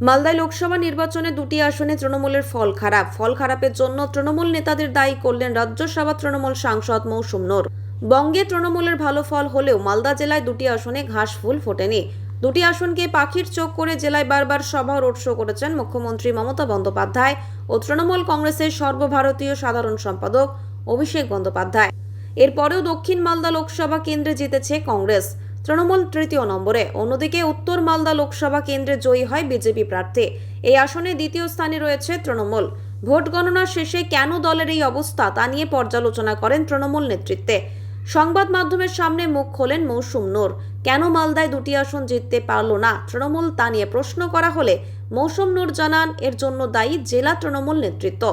মালদায় লোকসভা নির্বাচনে দুটি আসনে তৃণমূলের ফল খারাপের জন্য তৃণমূল নেতাদের দায়ী করলেন রাজ্যসভা তৃণমূল সাংসদ মৌসুম নূর। বঙ্গে তৃণমূলের ভালো ফল হলেও মালদা জেলায় দুটি আসনে ঘাস ফুল ফোটেনি। দুটি আসনকে পাখির চোখ করে জেলায় বারবার সভা রোড শো করেছেন মুখ্যমন্ত্রী মমতা বন্দ্যোপাধ্যায় ও তৃণমূল কংগ্রেসের সর্বভারতীয় সাধারণ সম্পাদক অভিষেক বন্দ্যোপাধ্যায়। এরপরেও দক্ষিণ মালদা লোকসভা কেন্দ্রে জিতেছে কংগ্রেস, তৃণমূল তৃতীয় নম্বরে। অন্যদিকে উত্তর মালদা লোকসভা কেন্দ্রে জয়ী হয় বিজেপি প্রার্থী। এই আসনে দ্বিতীয় স্থানে রয়েছে তৃণমূল। ভোট গণনা শেষে কেন দলের এই অবস্থা তা নিয়ে পর্যালোচনা করেন তৃণমূল নেতৃত্বে। সংবাদ মাধ্যমের সামনে মুখ খোলেন মৌসুম নূর। কেন মালদায় দুটি আসন জিততে পারল না তৃণমূল তা নিয়ে প্রশ্ন করা হলে মৌসুম নূর জানান, এর জন্য দায়ী জেলা তৃণমূল নেতৃত্ব।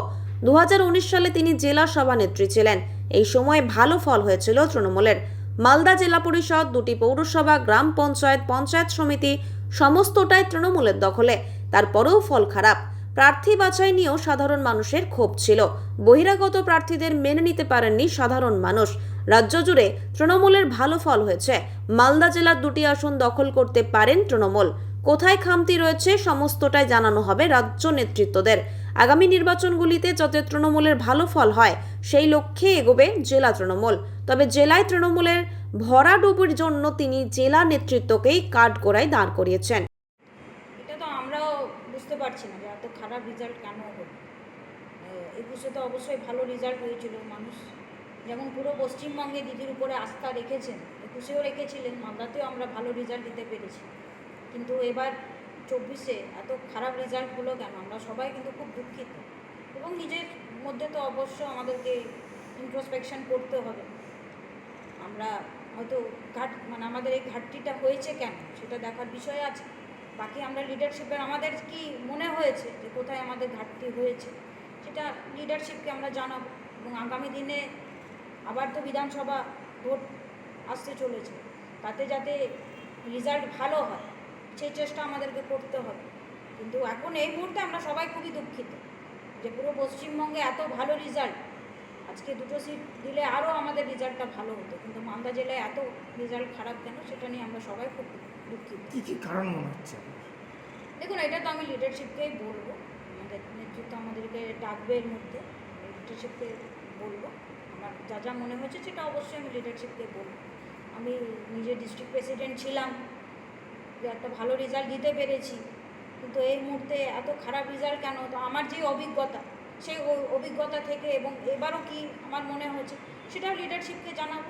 2019 সালে তিনি জেলা সভানেত্রী ছিলেন। এই সময় ভালো ফল হয়েছিল তৃণমূলের। মালদা জেলা পরিষদ, দুটি পৌরসভা, গ্রাম পঞ্চায়েত, পঞ্চায়েত সমিতি সমস্তটাই তৃণমূলের দখলে। তারপরেও ফল খারাপ। প্রার্থী বাছাই নিয়েও সাধারণ মানুষের ক্ষোভ ছিল। বহিরাগত প্রার্থীদের মেনে নিতে পারেননি সাধারণ মানুষ। রাজ্য জুড়ে তৃণমূলের ভালো ফল হয়েছে। মালদা জেলার দুটি আসন দখল করতে পারেন তৃণমূল। কোথায় খামতি রয়েছে সমস্তটাই জানানো হবে রাজ্য নেতৃত্বদের। আগামী নির্বাচনগুলিতে যাতে তৃণমূলের ভালো ফল হয় সেই লক্ষ্যে এগোবে জেলা তৃণমূল। তবে জেলায় তৃণমূলের ভরাডুবির জন্য তিনি জেলা নেতৃত্বকেই কাঠগড়ায় দাঁড় করিয়েছেন। এটা তো আমরাও বুঝতে পারছি না যে এত খারাপ রেজাল্ট কেন হলো। 21-এ তো অবশ্যই ভালো রেজাল্ট হয়েছিল। মানুষ যেমন পুরো পশ্চিমবঙ্গে দিদির উপরে আস্থা রেখেছেন, 21-এও রেখেছিলেন, মালদাতেও আমরা ভালো রেজাল্ট দিতে পেরেছি। কিন্তু এবার 24-এ এত খারাপ রেজাল্ট হলো কেন? আমরা সবাই কিন্তু খুব দুঃখিত এবং নিজের মধ্যে তো অবশ্য আমাদেরকে ইন্ট্রোস্পেকশন করতে হবে। আমরা হয়তো আমাদের এই ঘাটতিটা হয়েছে কেন সেটা দেখার বিষয় আছে। বাকি আমরা লিডারশিপের আমাদের কি মনে হয়েছে যে কোথায় আমাদের ঘাটতি হয়েছে সেটা লিডারশিপকে আমরা জানাবো। এবং আগামী দিনে আবার তো বিধানসভা ভোট আসতে চলেছে, তাতে যাতে রেজাল্ট ভালো হয় সেই চেষ্টা আমাদেরকে করতে হবে। কিন্তু এখন এই মুহূর্তে আমরা সবাই খুবই দুঃখিত যে পুরো পশ্চিমবঙ্গে এত ভালো রেজাল্ট, আজকে দুটো সিট দিলে আরও আমাদের রেজাল্টটা ভালো হতো, কিন্তু মালদা জেলায় এত রেজাল্ট খারাপ কেন সেটা নিয়ে আমরা সবাই খুব দুঃখিত। কী কী কারণ মনে হচ্ছে? দেখুন, এটা তো আমি লিডারশিপকেই বলবো, আমাদের নেতৃত্ব আমাদেরকে ডাকবে, এর মধ্যে লিডারশিপকে বলবো। আমার যা যা মনে হয়েছে সেটা অবশ্যই আমি লিডারশিপকে বলবো। আমি নিজে ডিস্ট্রিক্ট প্রেসিডেন্ট ছিলাম, যে একটা ভালো রেজাল্ট দিতে পেরেছি, কিন্তু এই মুহূর্তে এত খারাপ রেজাল্ট কেন? তো আমার যে অভিজ্ঞতা, সেই অভিজ্ঞতা থেকে এবং এবারও কি আমার মনে হয়েছে সেটাও লিডারশিপকে জানাবো।